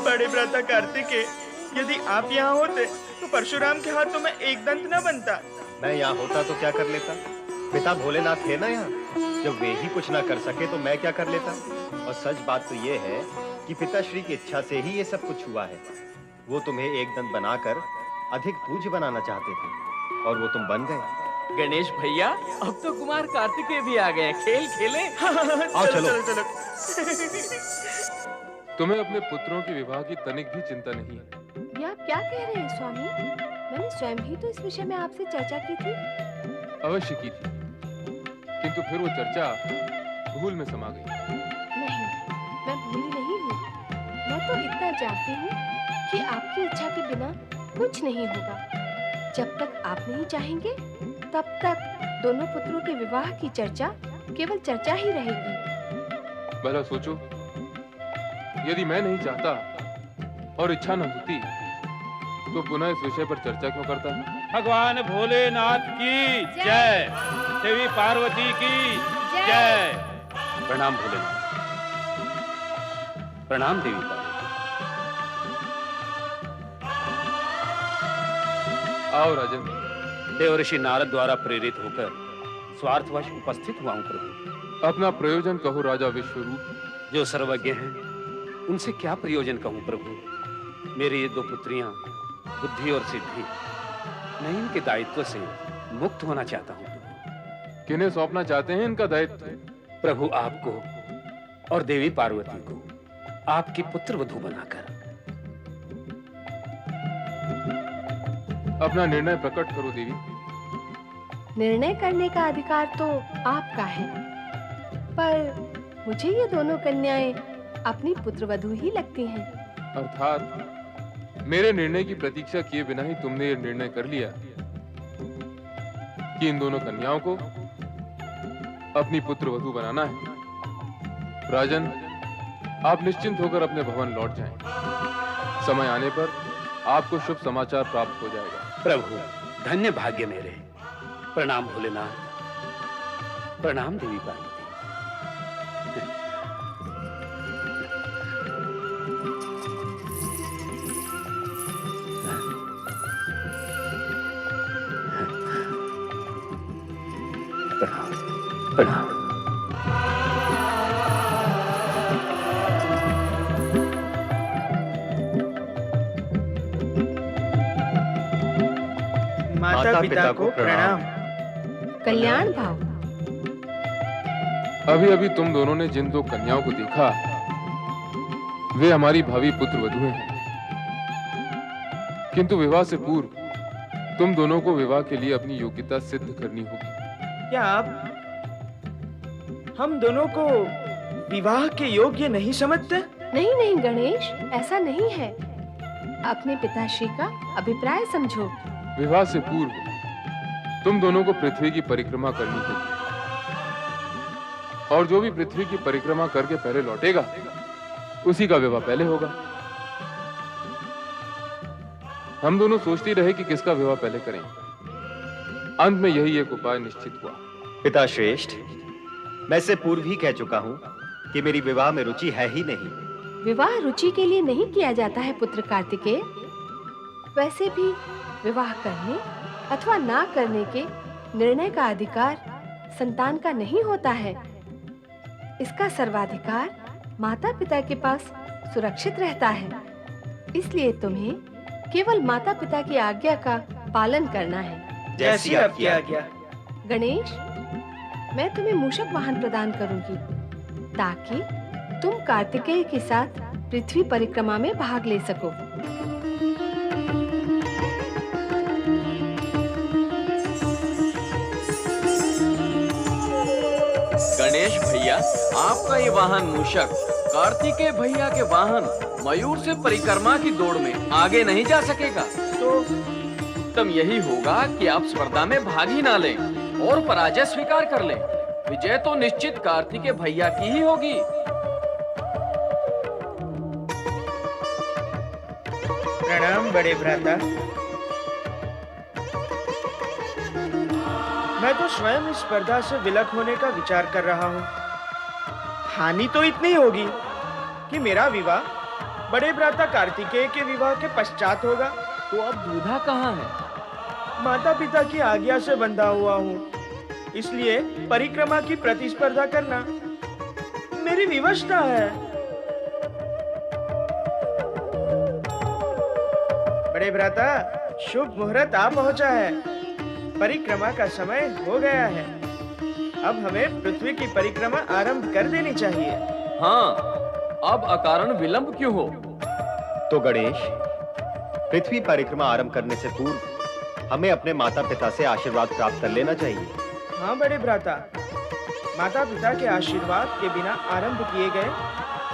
बड़े भ्राता कार्तिकेय, यदि आप यहाँ होते तो परशुराम के हाथों में एक दंत न बनता। मैं यहाँ होता तो क्या कर लेता? पिता भोलेनाथ थे ना यहाँ। जब वे ही कुछ ना कर सके तो मैं क्या कर लेता? और सच बात तो ये है कि पिताश्री की इच्छा से ही ये सब कुछ हुआ है। वो तुम्हें एक दंत बनाकर अधिक पूज्य बनाना चाहते थे और वो तुम बन गए। गणेश भैया, अब तो कुमार कार्तिकेय भी आ गए। खेल खेले। आओ चलो, चलो। तुम्हें अपने पुत्रों के विवाह की तनिक भी चिंता नहीं है। ये आप क्या कह रहे हैं स्वामी? मैंने स्वयं ही तो इस विषय में आपसे चर्चा की थी। अवश्य की थी, किंतु फिर वो चर्चा भूल में समा गई। नहीं, मैं भूली नहीं हूँ। मैं तो इतना जानती हूँ कि आपकी इच्छा के बिना कुछ नहीं होगा। जब तक आप नहीं चाहेंगे, तब तक दोनों पुत्रों के विवाह की चर्चा केवल चर्चा ही रहेगी। भला सोचो, यदि मैं नहीं चाहता और इच्छा न होती तो पुनः इस विषय पर चर्चा क्यों करता? भगवान भोलेनाथ की जय, देवी पार्वती की जय। प्रणाम भोलेनाथ। प्रणाम देवी पार्वती। आओ राजन। देवर्षि नारद द्वारा प्रेरित होकर स्वार्थवश उपस्थित हुआ हूं प्रभु। अपना प्रयोजन कहो राजा विश्वरूप। जो सर्वज्ञ हैं उनसे क्या प्रयोजन कहूं प्रभु। मेरी ये दो पुत्रियां बुद्धि और सिद्धि, मैं इनके दायित्व से मुक्त होना चाहता हूं प्रभु। किन्हें सौंपना चाहते हैं इनका दायित्व? प्रभु आपको और देवी पार्वती को आपकी पुत्र वधू बनाकर। अपना निर्णय प्रकट करो देवी। निर्णय करने का अधिकार तो आपका है, पर मुझे ये दोनों कन्याएं अपनी पुत्रवधू ही लगती हैं। अर्थात मेरे निर्णय की प्रतीक्षा किए बिना ही तुमने ये निर्णय कर लिया कि इन दोनों कन्याओं को अपनी पुत्रवधू बनाना है। राजन, आप निश्चिंत होकर अपने भवन लौट जाएं। समय आने पर आपको शुभ समाचार प्राप्त हो जाएगा। प्रभु, धन्य भाग्य मेरे। प्रणाम भोलेनाथ। प्रणाम देवी पार्वती। प्रणाम प्रणाम। माता पिता को प्रणाम। कल्याण भाव। अभी अभी तुम दोनों ने जिन दो कन्याओं को देखा, वे हमारी भावी पुत्र वधुएं हैं। किंतु विवाह से पूर्व तुम दोनों को विवाह के लिए अपनी योग्यता सिद्ध करनी होगी। क्या आप हम दोनों को विवाह के योग्य नहीं समझते? नहीं नहीं गणेश, ऐसा नहीं है। अपने पिताश्री का अभिप्राय समझो। विवाह से पूर्व तुम दोनों को पृथ्वी की परिक्रमा करनी होगी, और जो भी पृथ्वी की परिक्रमा करके पहले लौटेगा उसी का विवाह पहले होगा। हम दोनों सोचते रहे कि किसका विवाह पहले करें। अंत में यही एक उपाय निश्चित हुआ। पिता श्रेष्ठ, मैं इससे पूर्व ही कह चुका हूँ कि मेरी विवाह में रुचि है ही नहीं। विवाह रुचि के लिए नहीं किया जाता है पुत्र कार्तिकेय। वैसे भी विवाह करने अथवा ना करने के निर्णय का अधिकार संतान का नहीं होता है। इसका सर्वाधिकार माता पिता के पास सुरक्षित रहता है। इसलिए तुम्हें केवल माता पिता की आज्ञा का पालन करना है। जैसी आपकी आज्ञा। गणेश, मैं तुम्हें मूषक वाहन प्रदान करूंगी ताकि तुम कार्तिकेय के साथ पृथ्वी परिक्रमा में भाग ले सको। गणेश भैया, आपका ये वाहन मूषक कार्तिकेय भैया के वाहन मयूर से परिक्रमा की दौड़ में आगे नहीं जा सकेगा। तो उत्तम यही होगा कि आप स्पर्धा में भाग ही ना लें और पराजय स्वीकार कर लें। विजय तो निश्चित कार्तिकेय भैया की ही होगी। प्रणाम बड़े भ्राता। मैं तो स्वयं इस स्पर्धा से विलक होने का विचार कर रहा हूँ। हानि तो इतनी होगी कि मेरा विवाह बड़े भ्राता कार्तिकेय के विवाह के पश्चात होगा। तो अब दूल्हा कहाँ है? माता पिता की आज्ञा से बंधा हुआ हूँ, इसलिए परिक्रमा की प्रतिस्पर्धा करना मेरी विवशता है। बड़े भ्राता, शुभ मुहूर्त आ पहुंचा है। परिक्रमा का समय हो गया है। अब हमें पृथ्वी की परिक्रमा आरंभ कर देनी चाहिए। हाँ, अब अकारण विलंब क्यों हो? तो गणेश, पृथ्वी परिक्रमा आरंभ करने से पूर्व हमें अपने माता पिता से आशीर्वाद प्राप्त कर लेना चाहिए। हाँ बड़े भ्राता, माता पिता के आशीर्वाद के बिना आरंभ किए गए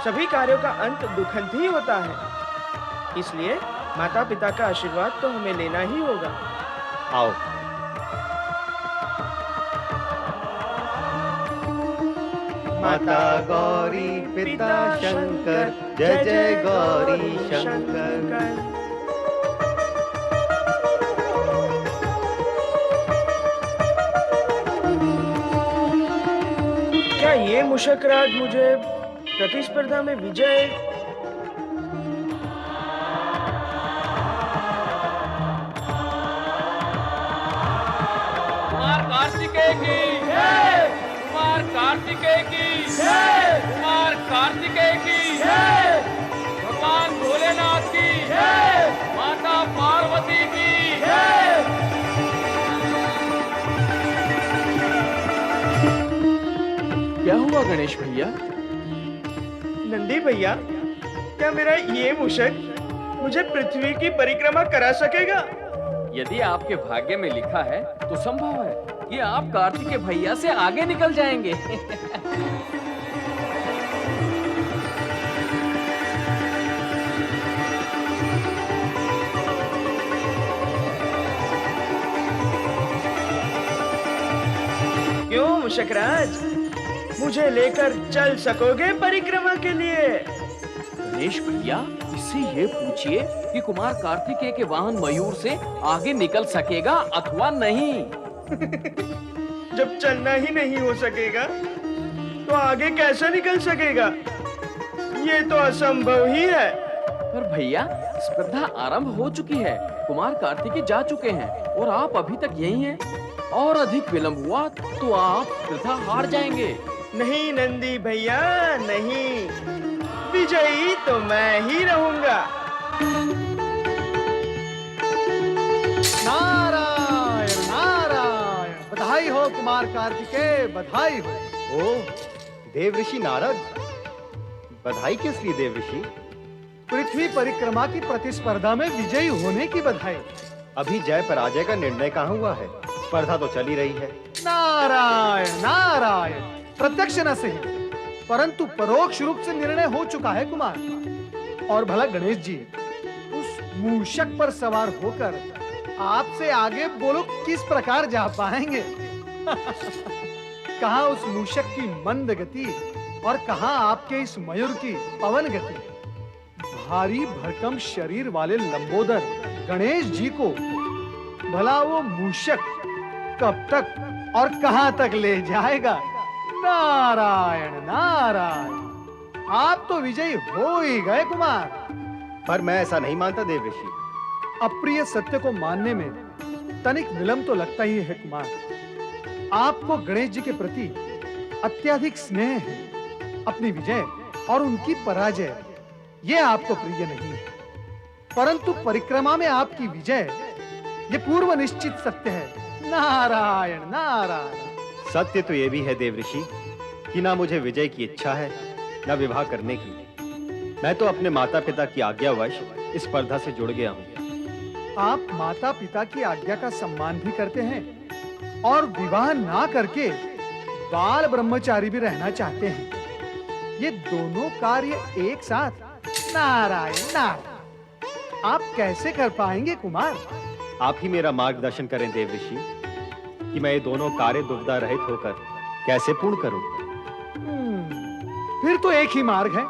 सभी कार्यों का अंत दुखंत ही होता है। इसलिए माता पिता का आशीर्वाद तो हमें लेना ही होगा। आओ। माता गौरी पिता शंकर, जय जय गौरी शंकर। क्या ये मुशकराज मुझे प्रतिस्पर्धा में विजय कुमार कार्तिकेय की जय, कुमार कार्तिकेय की जय, कुमार कार्तिकेय की जय, भगवान भोलेनाथ की जय, माता पार्वती की जय। क्या हुआ गणेश भैया? नंदी भैया, क्या मेरा ये मुशक मुझे पृथ्वी की परिक्रमा करा सकेगा? यदि आपके भाग्य में लिखा है तो संभव है कि आप कार्तिकेय भैया से आगे निकल जाएंगे। क्यों मुशकराज, मुझे लेकर चल सकोगे परिक्रमा के लिए? गणेश भैया, इससे ये पूछिए कि कुमार कार्तिकेय के वाहन मयूर से आगे निकल सकेगा अथवा नहीं। जब चलना ही नहीं हो सकेगा तो आगे कैसे निकल सकेगा? ये तो असंभव ही है। पर भैया, स्पर्धा आरंभ हो चुकी है, कुमार कार्तिकेय जा चुके हैं और आप अभी तक यही हैं। और अधिक विलंब हुआ तो आप स्पर्धा हार जाएंगे। नहीं नंदी भैया, नहीं, विजयी तो मैं ही रहूंगा। नारायण नारायण, बधाई हो कुमार कार्तिकेय, बधाई हो। ओ देवऋषि नारद, बधाई किस लिए देवऋषि? पृथ्वी परिक्रमा की प्रतिस्पर्धा में विजयी होने की बधाई। अभी जय पराजय का निर्णय कहाँ हुआ है? स्पर्धा तो चली रही है। नारायण नारायण, प्रत्यक्ष न सही परंतु परोक्ष रूप से निर्णय हो चुका है कुमार। और भला गणेश जी, उस मूषक पर सवार होकर आपसे आगे बोलो किस प्रकार जा पाएंगे? कहाँ उस मूषक की मंद गति और कहाँ आपके इस मयूर की पवन गति। भारी भरकम शरीर वाले लंबोदर गणेश जी को भला वो मूषक कब तक और कहां तक ले जाएगा? नारायण नारायण, आप तो विजयी हो ही गए कुमार। पर मैं ऐसा नहीं मानता देवऋषि। अप्रिय सत्य को मानने में तनिक विलंब तो लगता ही है कुमार। आपको गणेश जी के प्रति अत्यधिक स्नेह है। अपनी विजय और उनकी पराजय ये आपको प्रिय नहीं है, परंतु परिक्रमा में आपकी विजय ये पूर्व निश्चित सत्य है। नारायण नारायण। सत्य तो ये भी है देवऋषि कि ना मुझे विजय की इच्छा है, ना विवाह करने की। मैं तो अपने माता पिता की आज्ञावश इस स्पर्धा से जुड़ गया हूँ। आप माता पिता की आज्ञा का सम्मान भी करते हैं और विवाह ना करके बाल ब्रह्मचारी भी रहना चाहते हैं। ये दोनों कार्य एक साथ? नारायण नारायण, आप कैसे कर पाएंगे कुमार? आप ही मेरा मार्गदर्शन करें देवऋषि कि मैं ये दोनों कार्य दुविधा रहित होकर कैसे पूर्ण करूं। फिर तो एक ही मार्ग है।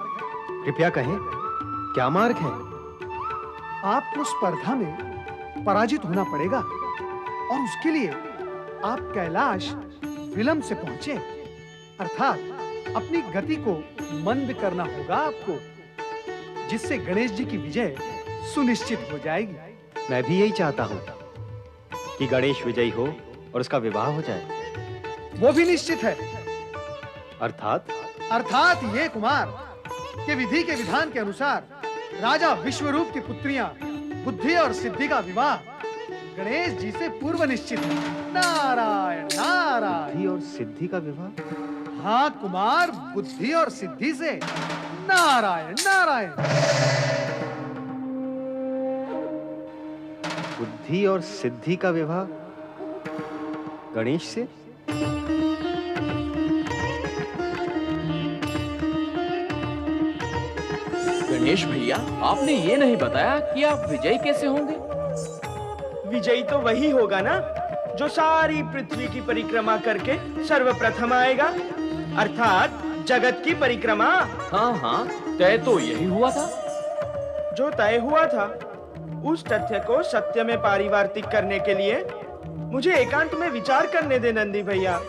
कृपया कहें, क्या मार्ग है? आपको स्पर्धा में पराजित होना पड़ेगा और उसके लिए आप कैलाश विलंब से पहुंचे, अर्थात अपनी गति को मंद करना होगा आपको। जिससे गणेश जी की विजय सुनिश्चित हो जाएगी। मैं भी यही चाहता हूँ कि गणेश विजयी हो और उसका विवाह हो जाए। वो भी निश्चित है। अर्थात ये कुमार कि विधि के विधान के अनुसार राजा विश्वरूप की पुत्रियां बुद्धि और सिद्धि का विवाह गणेश जी से पूर्व निश्चित है। नारायण नारायण। बुद्धि और सिद्धि का विवाह? हाँ कुमार, बुद्धि और सिद्धि से। नारायण नारायण। बुद्धि और सिद्धि का विवाह गणेश से? गणेश भैया, आपने ये नहीं बताया कि आप विजयी कैसे होंगे? विजयी तो वही होगा ना जो सारी पृथ्वी की परिक्रमा करके सर्वप्रथम आएगा, अर्थात जगत की परिक्रमा। हाँ हाँ, तय तो यही हुआ था। जो तय हुआ था उस तथ्य को सत्य में पारिवार्तिक करने के लिए मुझे एकांत में विचार करने दे नंदी भैया।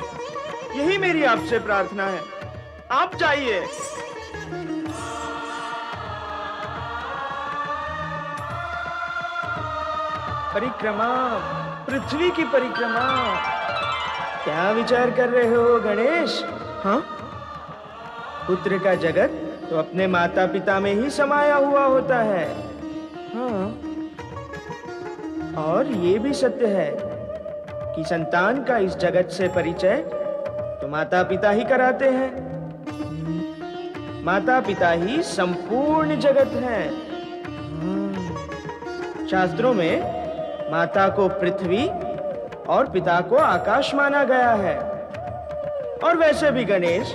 यही मेरी आपसे प्रार्थना है। आप जाइए। परिक्रमा, पृथ्वी की परिक्रमा। क्या विचार कर रहे हो गणेश? हाँ, पुत्र का जगत तो अपने माता पिता में ही समाया हुआ होता है। हाँ, और ये भी सत्य है कि संतान का इस जगत से परिचय तो माता पिता ही कराते हैं। माता पिता ही संपूर्ण जगत है। शास्त्रों में माता को पृथ्वी और पिता को आकाश माना गया है। और वैसे भी गणेश,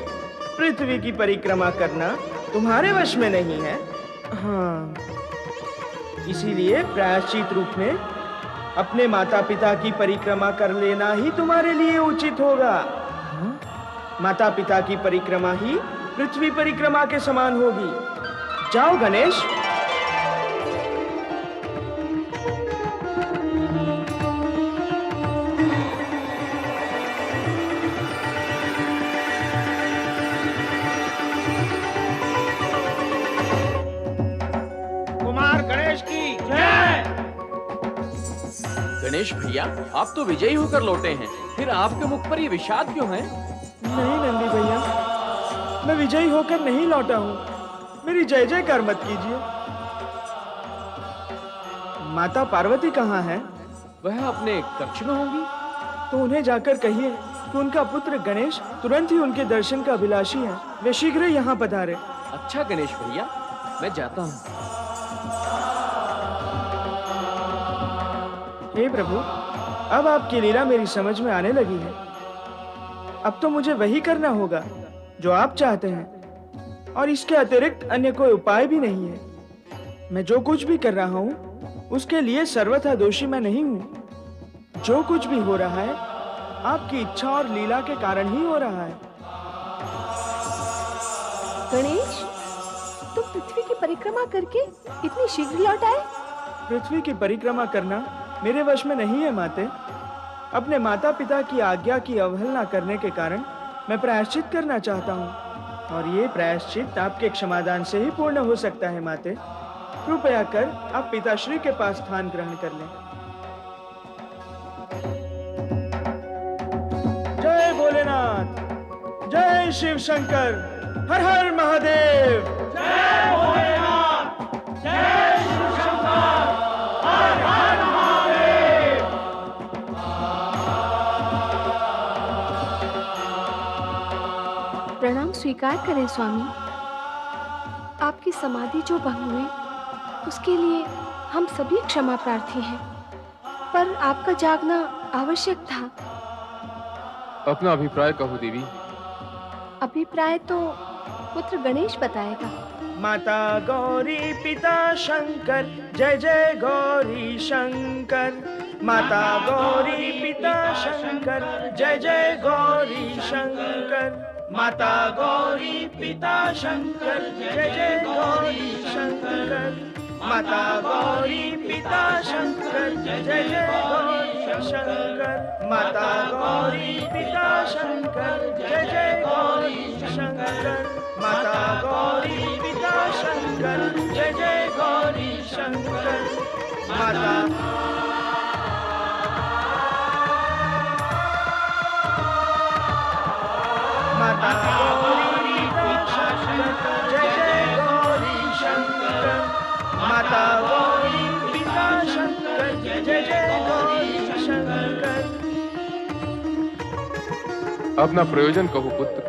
पृथ्वी की परिक्रमा करना तुम्हारे वश में नहीं है। हाँ, इसीलिए प्रायश्चित रूप में अपने माता पिता की परिक्रमा कर लेना ही तुम्हारे लिए उचित होगा। माता पिता की परिक्रमा ही पृथ्वी परिक्रमा के समान होगी। जाओ गणेश। कुमार गणेश की जय। गणेश भैया, आप तो विजयी होकर लौटे हैं, फिर आपके मुख पर ये विषाद क्यों है? नहीं नंदी भैया, मैं विजयी होकर नहीं लौटा हूँ। मेरी जय जयकार मत कीजिए। माता पार्वती कहाँ है? वह अपने कक्ष में होंगी। तो उन्हें जाकर कहिए कि उनका पुत्र गणेश तुरंत ही उनके दर्शन का अभिलाषी है। वे शीघ्र यहाँ पधारे। अच्छा गणेश भैया, मैं जाता हूँ। हे प्रभु, अब आपकी लीला मेरी समझ में आने लगी है। अब तो मुझे वही करना होगा जो आप चाहते हैं, और इसके अतिरिक्त अन्य कोई उपाय भी नहीं है। मैं जो कुछ भी कर रहा हूँ उसके लिए सर्वथा दोषी मैं नहीं हूँ। जो कुछ भी हो रहा है आपकी इच्छा और लीला के कारण ही हो रहा है। गणेश, तुम पृथ्वी की परिक्रमा करके इतनी शीघ्र लौट आए? पृथ्वी की परिक्रमा करना मेरे वश में नहीं है माते। अपने माता पिता की आज्ञा की अवहेलना करने के कारण मैं प्रायश्चित करना चाहता हूँ, और ये प्रायश्चित आपके क्षमादान से ही पूर्ण हो सकता है माते। कृपया कर आप पिताश्री के पास स्थान ग्रहण कर लें। जय भोलेनाथ, जय शिव शंकर, हर हर महादेव। जय भोलेनाथ, जय शिव शंकर, हर हर महादेव। प्रणाम स्वीकार करें स्वामी। आपकी समाधि जो भंग हुई उसके लिए हम सभी क्षमा प्रार्थी हैं, पर आपका जागना आवश्यक था। अपना अभिप्राय कहो देवी। अभिप्राय तो पुत्र गणेश बताएगा। माता गौरी पिता शंकर, जय जय गौरी शंकर। माता गौरी पिता शंकर, जय जय गौरी शंकर। माता गौरी पिता शंकर, जय जय गौरी शंकर। माता गौरी पिता शंकर, जय जय गौरी शंकर। माता गौरी पिता शंकर, जय जय गौरी शंकर। माता गौरी पिता शंकर, जय जय शंकर। माता माता गौरी पिता शंकर, जय जय गौरी शंकर। माता गौरी पिता शंकर, जय जय गौरी शंकर। अपना प्रयोजन कहो पुत्र।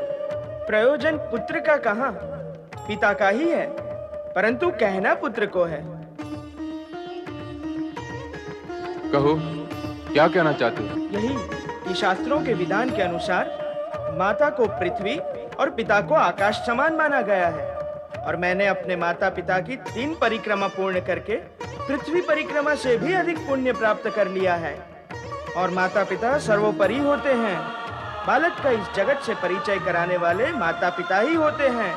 प्रयोजन पुत्र का कहाँ, पिता का ही है, परंतु कहना पुत्र को है। कहो, क्या कहना चाहते हो? यही कि शास्त्रों के विधान के अनुसार माता को पृथ्वी और पिता को आकाश समान माना गया है, और मैंने अपने माता पिता की 3 परिक्रमा पूर्ण करके पृथ्वी परिक्रमा से भी अधिक पुण्य प्राप्त कर लिया है। और माता पिता सर्वोपरि होते हैं। बालक का इस जगत से परिचय कराने वाले माता पिता ही होते हैं।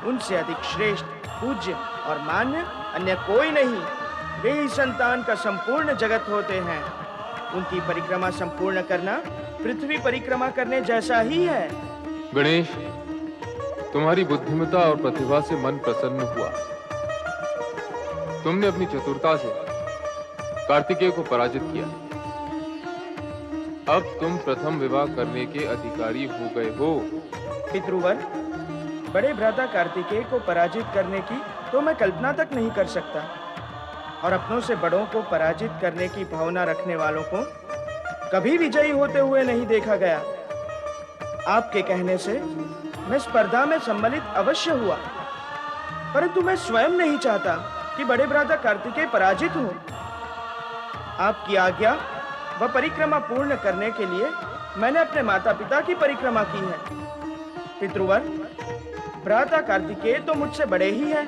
उनसे अधिक श्रेष्ठ, पूज्य और मान्य अन्य कोई नहीं। वे ही संतान का संपूर्ण जगत होते हैं। उनकी परिक्रमा संपूर्ण करना पृथ्वी परिक्रमा करने जैसा ही है। गणेश, तुम्हारी बुद्धिमत्ता और प्रतिभा से मन प्रसन्न हुआ। तुमने अपनी चतुरता से कार्तिकेय को पराजित किया। अब तुम प्रथम विवाह करने के अधिकारी हो गए हो। पितृवर, बड़े भ्राता कार्तिकेय को पराजित करने की तो मैं कल्पना तक नहीं कर सकता, और अपनों से बड़ों को पराजित करने की भावना रखने वालों को कभी विजयी होते हुए नहीं देखा गया। आपके कहने से मैं स्पर्धा में सम्मिलित अवश्य हुआ, परंतु मैं स्वयं नहीं चाहता कि बड़े भ्राता कार्तिकेय पराजित हो। आपकी आज्ञा व परिक्रमा पूर्ण करने के लिए मैंने अपने माता पिता की परिक्रमा की है। पितृवर, भ्राता कार्तिकेय तो मुझसे बड़े ही हैं।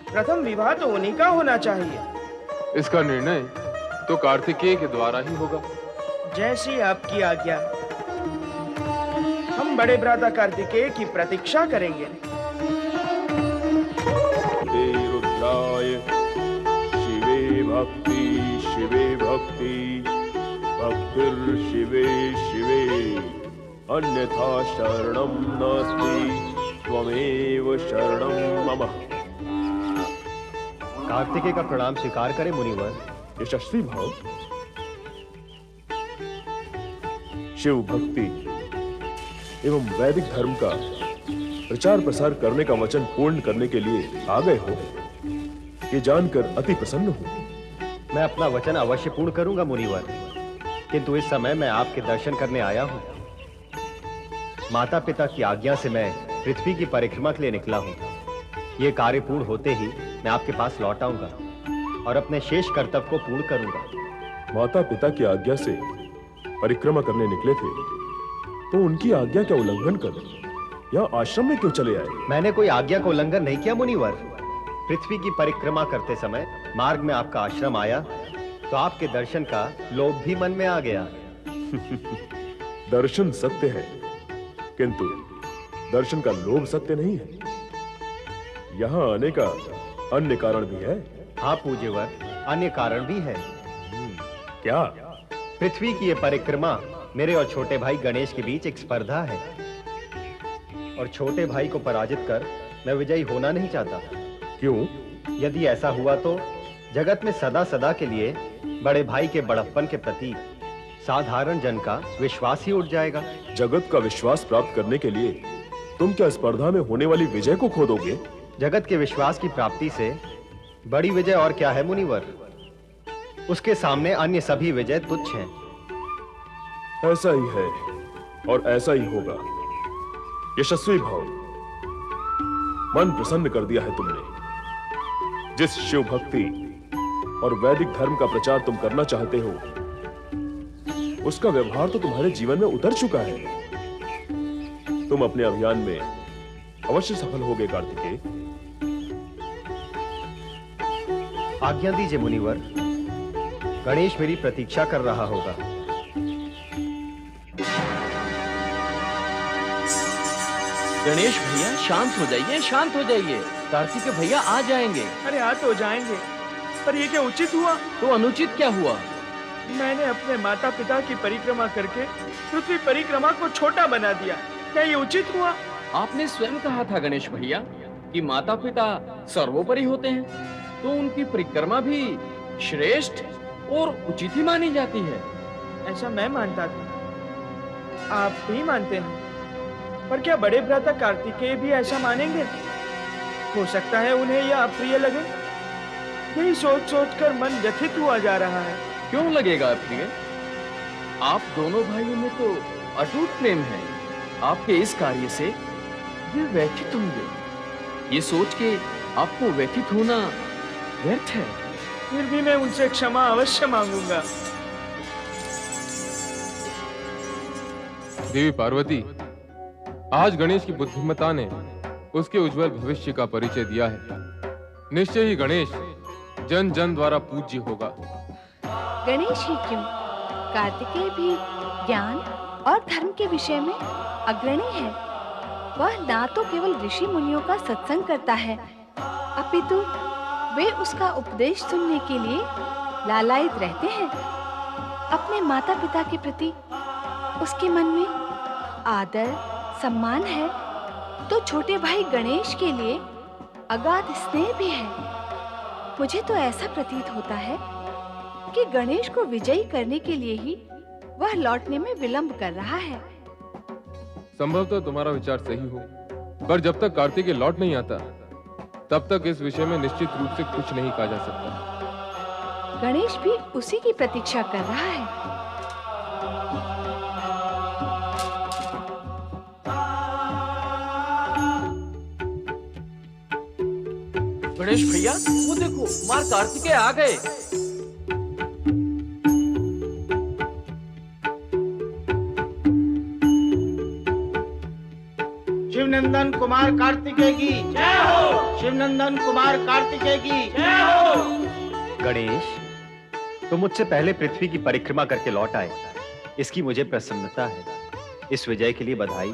प्रथम विवाह तो उन्हीं का होना चाहिए। इसका निर्णय तो कार्तिकेय के द्वारा ही होगा। जैसी आपकी आज्ञा। हम बड़े भ्राता कार्तिकेय की प्रतीक्षा करेंगे। रुद्राय शिवे भक्ति, शिवे भक्ति, भक्तिर्शिवे शिवे, अन्यथा शरणं नास्ति, त्वमेव शरणं मम। कार्तिकेय का प्रणाम स्वीकार करें मुनिवर। यशस्वी भाव, शिव भक्ति एवं वैदिक धर्म का प्रचार प्रसार करने का वचन पूर्ण करने के लिए आ गए हो, ये जानकर अति प्रसन्न हूं। मैं अपना वचन अवश्य पूर्ण करूंगा मुनिवर, किंतु इस समय मैं आपके दर्शन करने आया हूं। माता पिता की आज्ञा से मैं पृथ्वी की परिक्रमा के लिए निकला हूं। ये कार्य पूर्ण होते ही मैं आपके पास लौट आऊंगा और अपने शेष कर्तव्य को पूर्ण करूंगा। माता पिता की आज्ञा से परिक्रमा करने निकले थे, तो उनकी आज्ञा का उल्लंघन कर यहाँ आश्रम में क्यों चले आए? मैंने कोई आज्ञा का उल्लंघन नहीं किया मुनिवर। पृथ्वी की परिक्रमा करते समय मार्ग में आपका आश्रम आया, तो आपके दर्शन का लोभ भी मन में आ गया। दर्शन सत्य है, किंतु दर्शन का लोभ सत्य नहीं है। यहाँ आने का अन्य कारण भी है। हाँ पूज्यवर, अन्य कारण भी है। क्या? पृथ्वी की ये परिक्रमा मेरे और छोटे भाई गणेश के बीच एक स्पर्धा है, और छोटे भाई को पराजित कर मैं विजयी होना नहीं चाहता। क्यों? यदि ऐसा हुआ तो जगत में सदा सदा के लिए बड़े भाई के बड़प्पन के प्रति साधारण जन का विश्वास ही उठ जाएगा। जगत का विश्वास प्राप्त करने के लिए तुम क्या स्पर्धा में होने वाली विजय को खो दोगे? जगत के विश्वास की प्राप्ति से बड़ी विजय और क्या है मुनिवर? उसके सामने अन्य सभी विजय तुच्छ हैं। ऐसा ही है और ऐसा ही होगा। यशस्वी भाव, मन प्रसन्न कर दिया है तुमने। जिस शिव भक्ति और वैदिक धर्म का प्रचार तुम करना चाहते हो, उसका व्यवहार तो तुम्हारे जीवन में उतर चुका है। तुम अपने अभियान में अवश्य सफल होगे कार्तिकेय। आज्ञा दीजिए मुनिवर, गणेश मेरी प्रतीक्षा कर रहा होगा। गणेश भैया शांत हो जाइए, शांत हो जाइए। कार्तिकेय भैया आ जाएंगे। अरे आ तो जाएंगे, पर ये क्या उचित हुआ? तो अनुचित क्या हुआ? मैंने अपने माता पिता की परिक्रमा करके पृथ्वी परिक्रमा को छोटा बना दिया। क्या ये उचित हुआ? आपने स्वयं कहा था गणेश भैया कि माता पिता सर्वोपरि होते हैं। तो उनकी परिक्रमा भी श्रेष्ठ और उचित ही मानी जाती है। ऐसा मैं मानता था, आप भी मानते हैं, पर क्या बड़े भ्राता कार्तिकेय भी ऐसा मानेंगे? हो सकता है उन्हें यह अप्रिय लगे। यही सोच सोचकर मन व्यथित हुआ जा रहा है। क्यों लगेगा अप्रिय? आप दोनों भाइयों में तो अटूट प्रेम है। आपके इस कार्य से वे व्यथित होंगे। ये सोच के आपको व्यथित होना व्यर्थ है। फिर भी मैं उनसे क्षमा अवश्य मांगूंगा। देवी पार्वती, आज गणेश की बुद्धिमत्ता ने उसके उज्जवल भविष्य का परिचय दिया है। निश्चय ही गणेश जन जन द्वारा पूज्य होगा। गणेश ही क्यों, कार्तिकेय भी ज्ञान और धर्म के विषय में अग्रणी है। वह ना तो केवल ऋषि मुनियों का सत्संग करता है, अपितु वे उसका उपदेश सुनने के लिए लालायित रहते हैं। अपने माता पिता के प्रति उसके मन में आदर सम्मान है, तो छोटे भाई गणेश के लिए अगाध स्नेह भी है। मुझे तो ऐसा प्रतीत होता है कि गणेश को विजयी करने के लिए ही वह लौटने में विलंब कर रहा है। संभवतः तुम्हारा विचार सही हो, पर जब तक कार्तिकेय लौट नहीं आता तब तक इस विषय में निश्चित रूप से कुछ नहीं कहा जा सकता। गणेश भी उसी की प्रतीक्षा कर रहा है। गणेश भैया, वो देखो, कुमार कार्तिकेय आ गए। शिवनंदन कुमार कार्तिकेय की जय हो। शिवनंदन कुमार कार्तिकेय की जय हो। गणेश, तुम मुझसे पहले पृथ्वी की परिक्रमा करके लौट आए, इसकी मुझे प्रसन्नता है। इस विजय के लिए बधाई।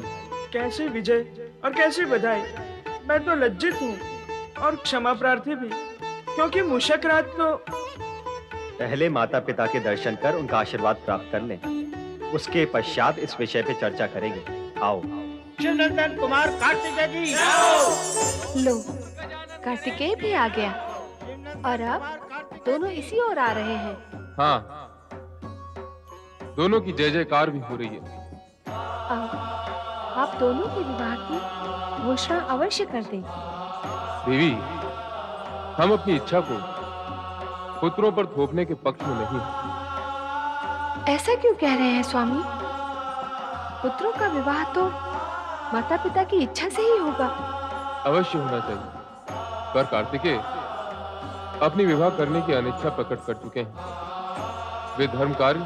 कैसे विजय और कैसे बधाई? मैं तो लज्जित हूँ और क्षमा प्रार्थी भी, क्योंकि मूषक राज तो। पहले माता पिता के दर्शन कर उनका आशीर्वाद प्राप्त कर लें, उसके पश्चात इस विषय पे चर्चा करेंगे। आओ। शिवनंदन कुमार कार्तिकेय की जय हो। लो, कार्तिकेय भी आ गया और अब दोनों इसी ओर आ रहे हैं। हाँ, दोनों की जय जयकार भी हो रही है। अब आप दोनों के विवाह की घोषणा अवश्य कर दें। देवी, हम अपनी इच्छा को पुत्रों पर थोपने के पक्ष में नहीं हैं। ऐसा क्यों कह रहे हैं स्वामी? पुत्रों का विवाह तो माता पिता की इच्छा से ही होगा। अवश्य होना चाहिए, पर कार्तिकेय अपनी विवाह करने की अनिच्छा प्रकट कर चुके हैं। वे धर्म कार्य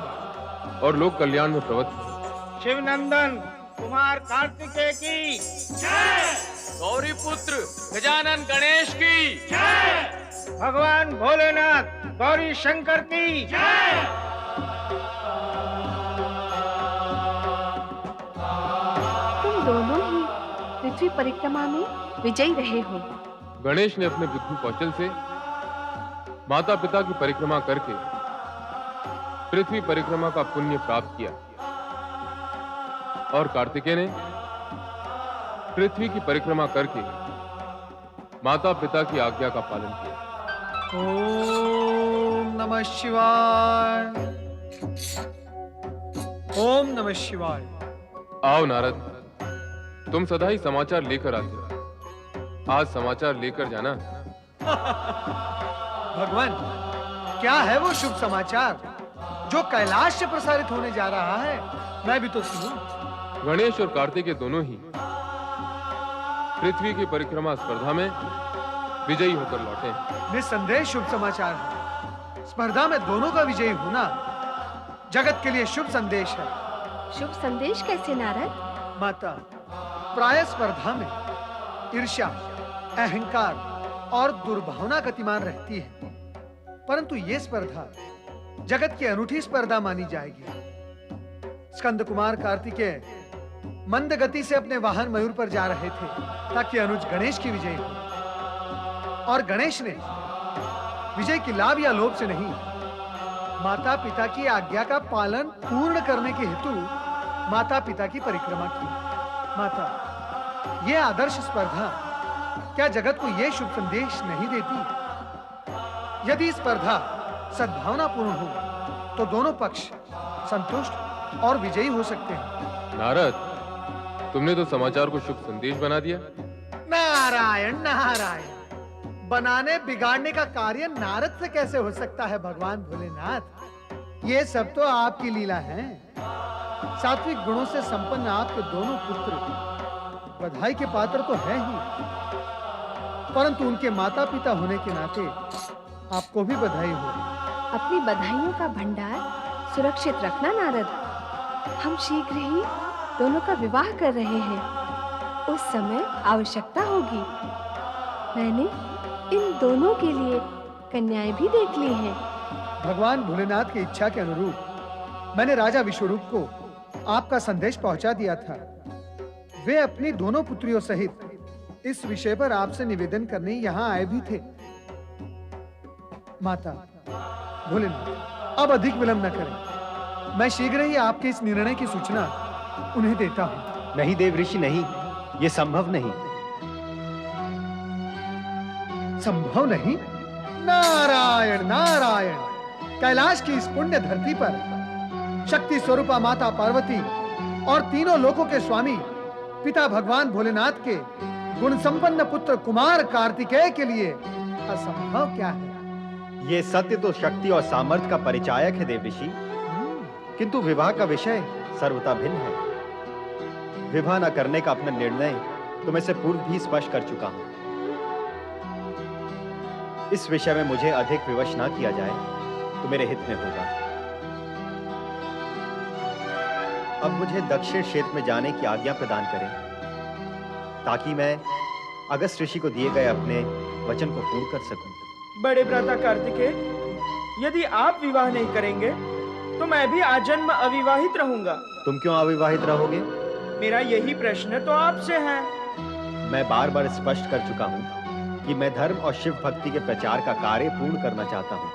और लोक कल्याण में प्रवृत्त हैं। शिवनंदन कुमार कार्तिकेय की जय। गौरी पुत्र गजानन गणेश की जय। भगवान भोलेनाथ गौरी शंकर की जय। तुम दोनों ही पृथ्वी परिक्रमा में विजयी रहे हो। गणेश ने अपने बुद्धि कौशल से माता पिता की परिक्रमा करके पृथ्वी परिक्रमा का पुण्य प्राप्त किया, और कार्तिकेय ने पृथ्वी की परिक्रमा करके माता पिता की आज्ञा का पालन किया। ओम नमः शिवाय। ओम नमः शिवाय। आओ नारद, तुम सदा ही समाचार लेकर आते हो, आज समाचार लेकर जाना। भगवान, क्या है वो शुभ समाचार जो कैलाश से प्रसारित होने जा रहा है? मैं भी तो सुनूं। गणेश और कार्तिकेय दोनों ही पृथ्वी की परिक्रमा स्पर्धा में विजयी होकर लौटे हैं। निस्संदेह शुभ समाचार है। स्पर्धा में दोनों का विजयी होना जगत के लिए शुभ संदेश है। शुभ संदेश कैसे नारद? माता, प्राय स्पर्धा में ईर्ष्या, अहंकार और दुर्भावना गतिमान रहती है, परंतु ये स्पर्धा जगत की अनूठी स्पर्धा मानी जाएगी। स्कंद कुमार कार्तिकेय मंद गति से अपने वाहन मयूर पर जा रहे थे ताकि अनुज गणेश की विजय हो, और गणेश ने विजय की लाभ या लोभ से नहीं, माता पिता की आज्ञा का पालन पूर्ण करने के हेतु माता पिता की परिक्रमा की। माता, ये आदर्श स्पर्धा क्या जगत को यह शुभ संदेश नहीं देती यदि स्पर्धा सद्भावनापूर्ण हो तो दोनों पक्ष संतुष्ट और विजयी हो सकते हैं। नारद, तुमने तो समाचार को शुभ संदेश बना दिया। नारायण नारायण, बनाने बिगाड़ने का कार्य नारद से कैसे हो सकता है भगवान भोलेनाथ? ये सब तो आपकी लीला है। सात्विक गुणों से संपन्न आपके दोनों पुत्र बधाई के पात्र तो है ही, परंतु उनके माता पिता होने के नाते आपको भी बधाई हो। अपनी बधाइयों का भंडार सुरक्षित रखना नारद। हम शीघ्र ही दोनों का विवाह कर रहे हैं। उस समय आवश्यकता होगी। मैंने इन दोनों के लिए कन्याएं भी देख ली हैं। भगवान भोलेनाथ की इच्छा के अनुरूप मैंने राजा विश्वरूप को आपका संदेश पहुंचा दिया था। वे अपनी दोनों पुत्रियों सहित इस विषय पर आपसे निवेदन करने यहाँ आए भी थे। माता भोलेनाथ, अब अधिक विलंब न करें। मैं शीघ्र ही आपके इस निर्णय की सूचना उन्हें देता हूँ। नहीं देव ऋषि, नहीं, ये संभव नहीं। संभव नहीं? नारायण नारायण, कैलाश की इस पुण्य धरती पर शक्ति स्वरूपा माता पार्वती और तीनों लोकों के स्वामी पिता भगवान भोलेनाथ के गुण संपन्न पुत्र कुमार कार्तिकेय के लिए असंभव क्या है? ये सत्य तो शक्ति और सामर्थ्य का परिचायक है देव ऋषि, किंतु विवाह का विषय सर्वथा भिन्न है। विवाह न करने का अपना निर्णय तो मैं से पूर्व भी स्पष्ट कर चुका हूं। इस विषय में मुझे अधिक विवश न किया जाए तो मेरे हित में होगा। अब मुझे दक्षिण क्षेत्र में जाने की आज्ञा प्रदान करें, ताकि मैं अगस्त ऋषि को दिए गए अपने वचन को पूर्ण कर सकूं। बड़े भ्राता कार्तिकेय, यदि आप विवाह नहीं करेंगे तो मैं भी आजन्म अविवाहित रहूंगा। तुम क्यों अविवाहित रहोगे? मेरा यही प्रश्न तो आपसे है। मैं बार बार स्पष्ट कर चुका हूं कि मैं धर्म और शिव भक्ति के प्रचार का कार्य पूर्ण करना चाहता हूं।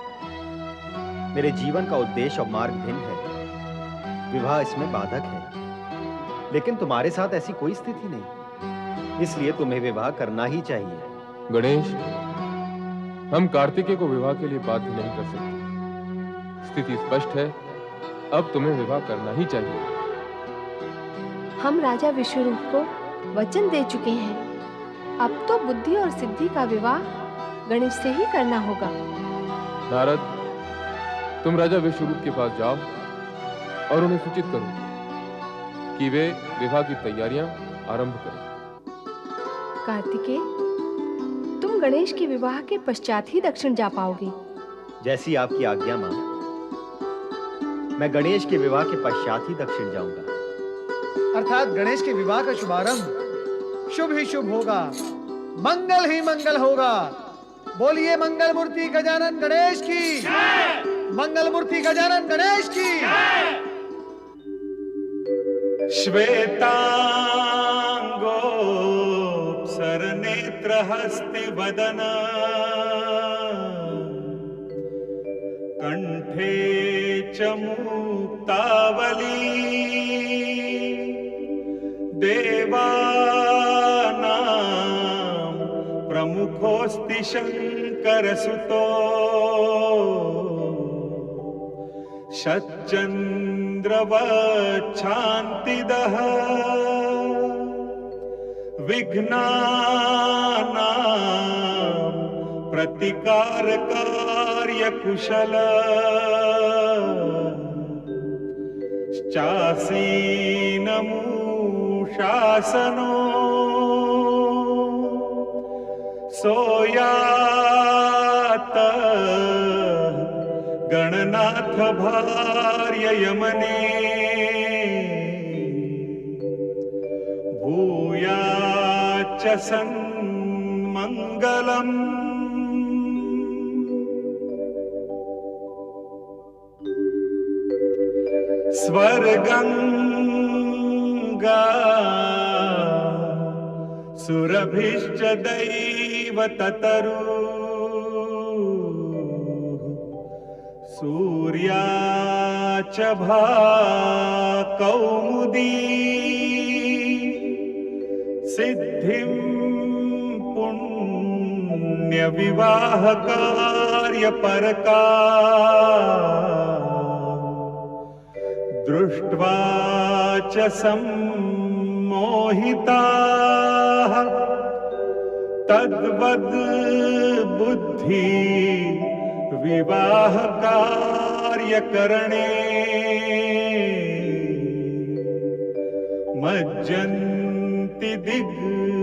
मेरे जीवन का उद्देश्य और मार्ग भिन्न है। विवाह इसमें बाधक है, लेकिन तुम्हारे साथ ऐसी कोई स्थिति नहीं, इसलिए तुम्हें विवाह करना ही चाहिए। गणेश, हम कार्तिकेय को विवाह के लिए बाध्य नहीं कर सकते। स्थिति स्पष्ट है, अब तुम्हें विवाह करना ही चाहिए। हम राजा विश्वरूप को वचन दे चुके हैं। अब तो बुद्धि और सिद्धि का विवाह गणेश से ही करना होगा। नारद, तुम राजा विश्वरूप के पास जाओ और उन्हें सूचित करो कि वे विवाह की तैयारियां आरंभ करें। कार्तिकेय, तुम गणेश के विवाह के पश्चात ही दक्षिण जा पाओगे। जैसी आपकी आज्ञा मां। मैं गणेश के विवाह के पश्चात ही दक्षिण जाऊंगा। अर्थात गणेश के विवाह का शुभारंभ शुभ ही शुभ होगा, मंगल ही मंगल होगा। बोलिए मंगल मूर्ति गजानन गणेश की जय। मंगल मूर्ति गजानन गणेश की जय। श्वेतांगो सरनेत्र हस्ति वदना कंठे च मुक्तावली देवानां प्रमुखोऽस्ति शंकरसुतो शतचंद्रवच्छान्तिदः विघ्नानां प्रतिकारकार्यकुशल शासनो सोयात गणनाथ भार्य यमने भूयाच्च सन्मंगलम्। स्वर्गंगा सुरभिश्च दैव ततरु सूर्या च भाकौमुदी सिद्धिं पुण्य अन्य विवाह कार्य पर का दृष्ट्वा च सम्मोहिताः तद्वद् बुद्धि विवाह कार्यकरणे मज्जन्ति दिग्देवताः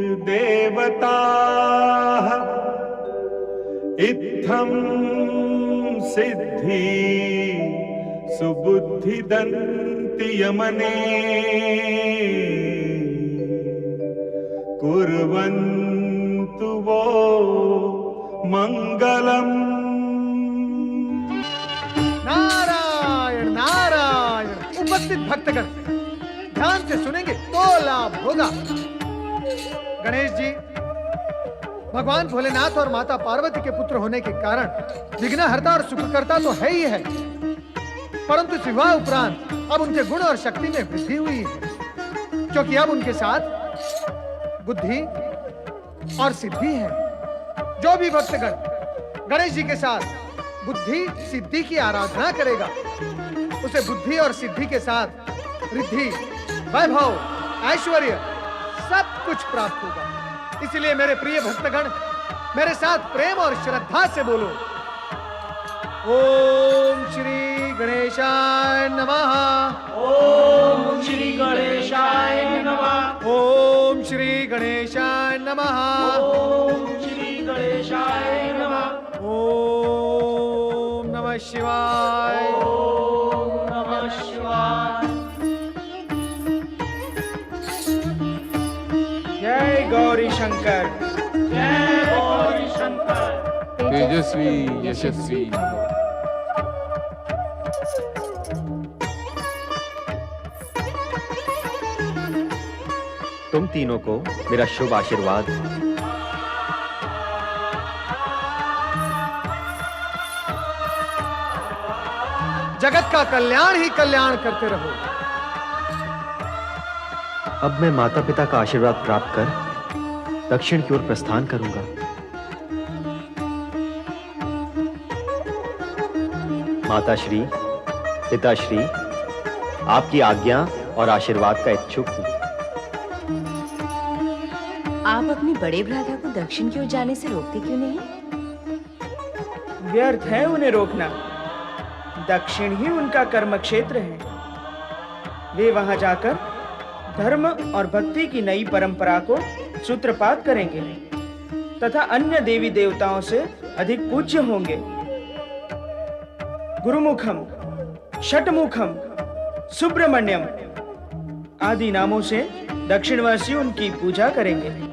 इत्थं सिद्धि सुबुद्धिदन्ति यमने कुर्वन्तु वो मंगलम्। नारायण नारायण। उपस्थित भक्तगण ध्यान से सुनेंगे तो लाभ होगा। गणेश जी भगवान भोलेनाथ और माता पार्वती के पुत्र होने के कारण विघ्नहर्ता और सुखकर्ता तो है ही है, परंतु विवाह उपरांत अब उनके गुण और शक्ति में वृद्धि हुई है, क्योंकि अब उनके साथ बुद्धि और सिद्धि है। जो भी भक्तगण गणेश जी के साथ बुद्धि सिद्धि की आराधना करेगा उसे बुद्धि और सिद्धि के साथ रिद्धि वैभव ऐश्वर्य सब कुछ प्राप्त होगा। इसलिए मेरे प्रिय भक्तगण मेरे साथ प्रेम और श्रद्धा से बोलो ओम श्री गणेशाय नमः। ओम श्री गणेशाय नमः। ओम श्री गणेशाय नमः। ओम श्री गणेशाय नमः। ओम नमः शिवाय। ओम नमः शिवाय। जय गौरी शंकर। जय गौरी शंकर। तेजस्वी यशस्वी तुम तीनों को मेरा शुभ आशीर्वाद। जगत का कल्याण ही कल्याण करते रहो। अब मैं माता पिता का आशीर्वाद प्राप्त कर दक्षिण की ओर प्रस्थान करूंगा। माताश्री, पिताश्री, आपकी आज्ञा और आशीर्वाद का इच्छुक हूं। आप अपने बड़े भ्राता को दक्षिण की ओर जाने से रोकते क्यों नहीं? व्यर्थ है उन्हें रोकना। दक्षिण ही उनका कर्म क्षेत्र है। वे वहां जाकर धर्म और भक्ति की नई परंपरा को सूत्रपात करेंगे तथा अन्य देवी देवताओं से अधिक पूज्य होंगे। गुरुमुखम, षटमुखम, सुब्रमण्यम आदि नामों से दक्षिणवासी उनकी पूजा करेंगे।